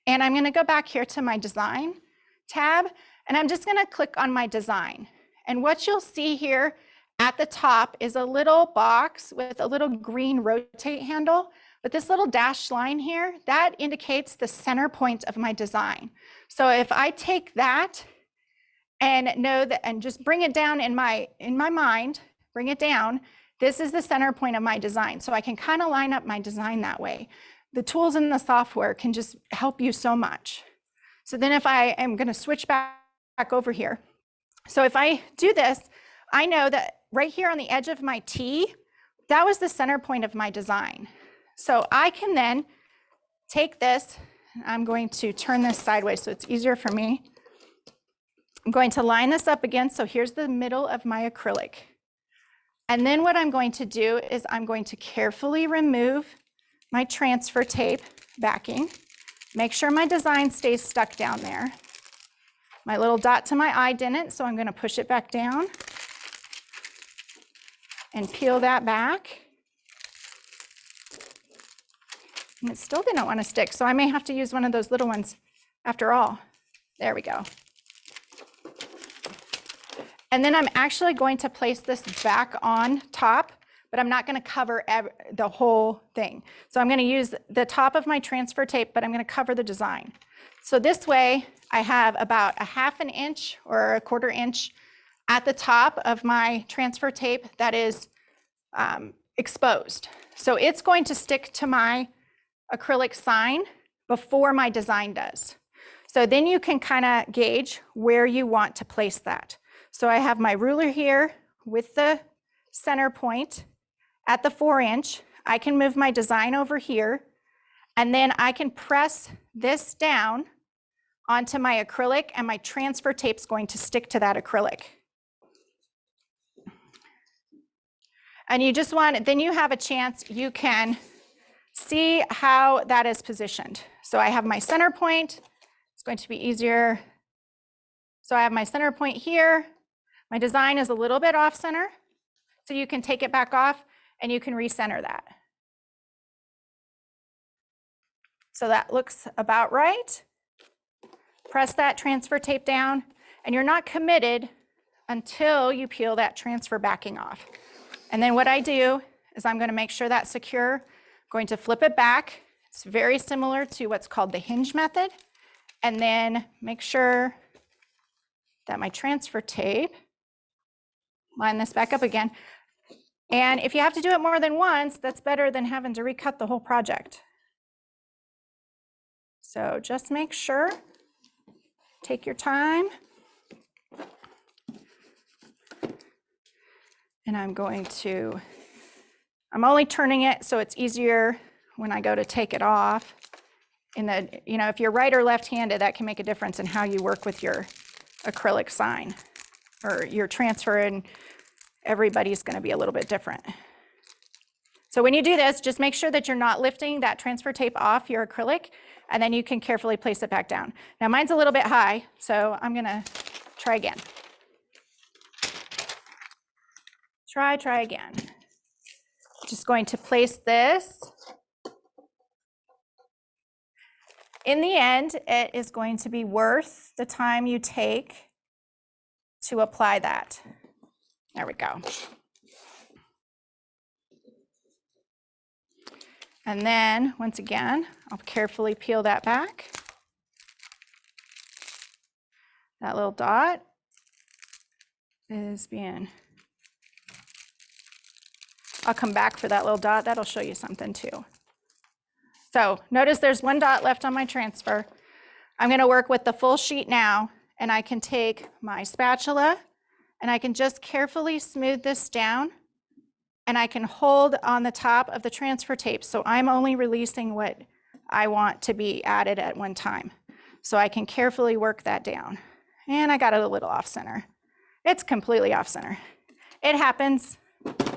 and I'm going to go back here to my design tab, and I'm just going to click on my design. And what you'll see here at the top is a little box with a little green rotate handle. But this little dashed line here, that indicates the center point of my design. So if I take that and know that, and just bring it down in my mind, bring it down, this is the center point of my design. So I can kind of line up my design that way. The tools in the software can just help you so much. So then if I am going to switch back over here. So if I do this, I know that right here on the edge of my T, that was the center point of my design. So I can then take this, I'm going to turn this sideways so it's easier for me. I'm going to line this up again. So here's the middle of my acrylic. And then what I'm going to do is I'm going to carefully remove my transfer tape backing, make sure my design stays stuck down there. My little dot to my eye didn't, so I'm going to push it back down and peel that back. And it still didn't want to stick, so I may have to use one of those little ones after all. There we go. And then I'm actually going to place this back on top, but I'm not going to cover the whole thing. So I'm going to use the top of my transfer tape, but I'm going to cover the design. So this way I have about a 1/2 inch or a 1/4 inch at the top of my transfer tape that is exposed. So it's going to stick to my acrylic sign before my design does. So then you can kind of gauge where you want to place that. So I have my ruler here with the center point at the 4-inch. I can move my design over here, and then I can press this down onto my acrylic, and my transfer tape is going to stick to that acrylic. And you just want, then you have a chance, you can see how that is positioned. So I have my center point. It's going to be easier. So I have my center point here. My design is a little bit off center. So you can take it back off and you can recenter that. So that looks about right. Press that transfer tape down, and you're not committed until you peel that transfer backing off. And then what I do is I'm going to make sure that's secure. I'm going to flip it back It's very similar to what's called the hinge method. And then make sure that my transfer tape, line this back up again. And if you have to do it more than once, that's better than having to recut the whole project. So just make sure, take your time. And I'm only turning it so it's easier when I go to take it off. If you're right or left-handed, that can make a difference in how you work with your acrylic sign or your transfer, and everybody's going to be a little bit different. So when you do this, just make sure that you're not lifting that transfer tape off your acrylic, and then you can carefully place it back down. Now mine's a little bit high, so I'm going to try again. Try again. Just going to place this. In the end, it is going to be worth the time you take to apply that. There we go. And then, once again, I'll carefully peel that back. That little dot is being... I'll come back for that little dot. That'll show you something too. So notice there's one dot left on my transfer. I'm going to work with the full sheet now, and I can take my spatula and I can just carefully smooth this down, and I can hold on the top of the transfer tape. So I'm only releasing what I want to be added at one time. So I can carefully work that down. And I got it a little off center. It's completely off center. It happens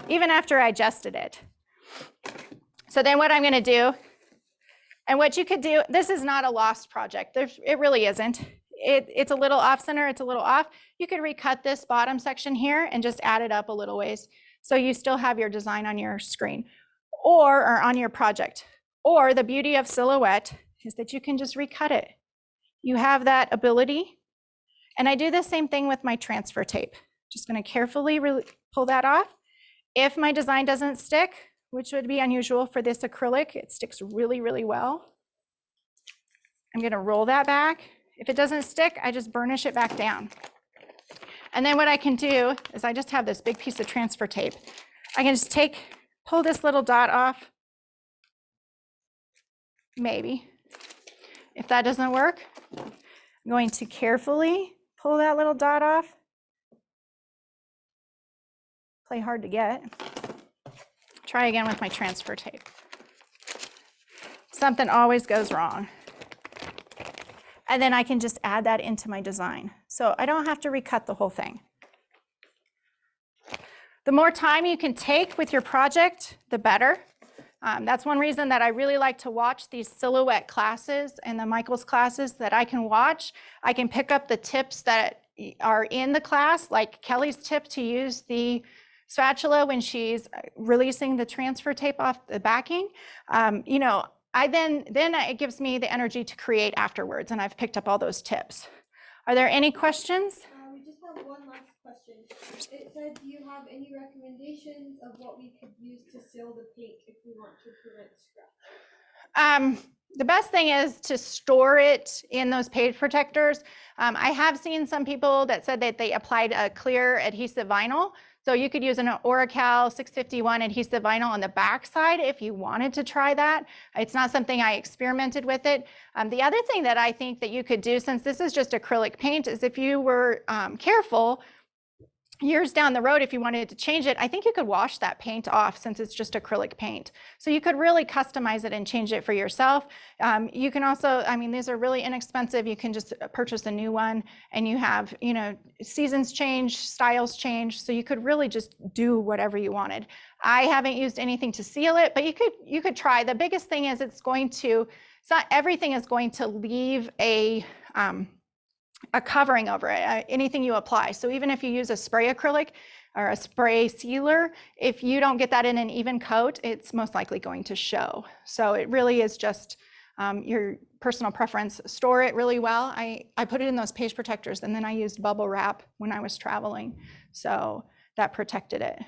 even after I adjusted it. So then what I'm going to do, and what you could do, this is not a lost project. It really isn't. It's a little off center, it's a little off. You could recut this bottom section here and just add it up a little ways. So you still have your design on your screen or on your project. Or the beauty of Silhouette is that you can just recut it. You have that ability. And I do the same thing with my transfer tape. Just going to carefully pull that off. If my design doesn't stick, which would be unusual for this acrylic, it sticks really, really well. I'm going to roll that back. If it doesn't stick, I just burnish it back down. And then what I can do is I just have this big piece of transfer tape. I can just pull this little dot off. Maybe. If that doesn't work, I'm going to carefully pull that little dot off. Play hard to get. Try again with my transfer tape. Something always goes wrong. And then I can just add that into my design. So I don't have to recut the whole thing. The more time you can take with your project, the better. That's one reason that I really like to watch these Silhouette classes and the Michaels classes that I can watch. I can pick up the tips that are in the class, like Kelly's tip to use the spatula when she's releasing the transfer tape off the backing. Then it gives me the energy to create afterwards, and I've picked up all those tips. Are there any questions? We just have one last question. It said, do you have any recommendations of what we could use to seal the paint if we want to prevent scratch? The best thing is to store it in those page protectors. I have seen some people that said that they applied a clear adhesive vinyl. So you could use an Oracal 651 adhesive vinyl on the back side if you wanted to try that. It's not something I experimented with it. The other thing that I think that you could do, since this is just acrylic paint, is if you were careful, years down the road, if you wanted to change it, I think you could wash that paint off since it's just acrylic paint. So you could really customize it and change it for yourself. You can also, these are really inexpensive. You can just purchase a new one, and you have, seasons change, styles change. So you could really just do whatever you wanted. I haven't used anything to seal it, but you could try. The biggest thing is it's not everything is going to leave a covering over it, anything you apply. So even if you use a spray acrylic or a spray sealer, if you don't get that in an even coat, it's most likely going to show. So it really is just your personal preference. Store it really well. I put it in those page protectors, and then I used bubble wrap when I was traveling. So that protected it.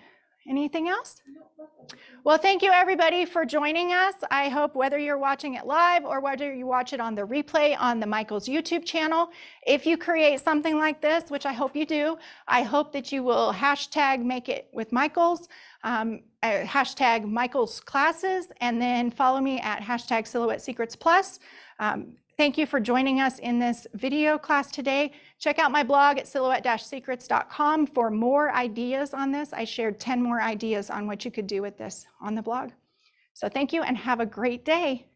Anything else? No, that's everything. Well, thank you everybody for joining us. I hope whether you're watching it live or whether you watch it on the replay on the Michaels YouTube channel, if you create something like this, which I hope you do, I hope that you will hashtag make it with Michaels, hashtag Michaels classes, and then follow me at hashtag Silhouette Secrets Plus. Thank you for joining us in this video class today. Check out my blog at silhouette-secrets.com for more ideas on this. I shared 10 more ideas on what you could do with this on the blog. So thank you and have a great day.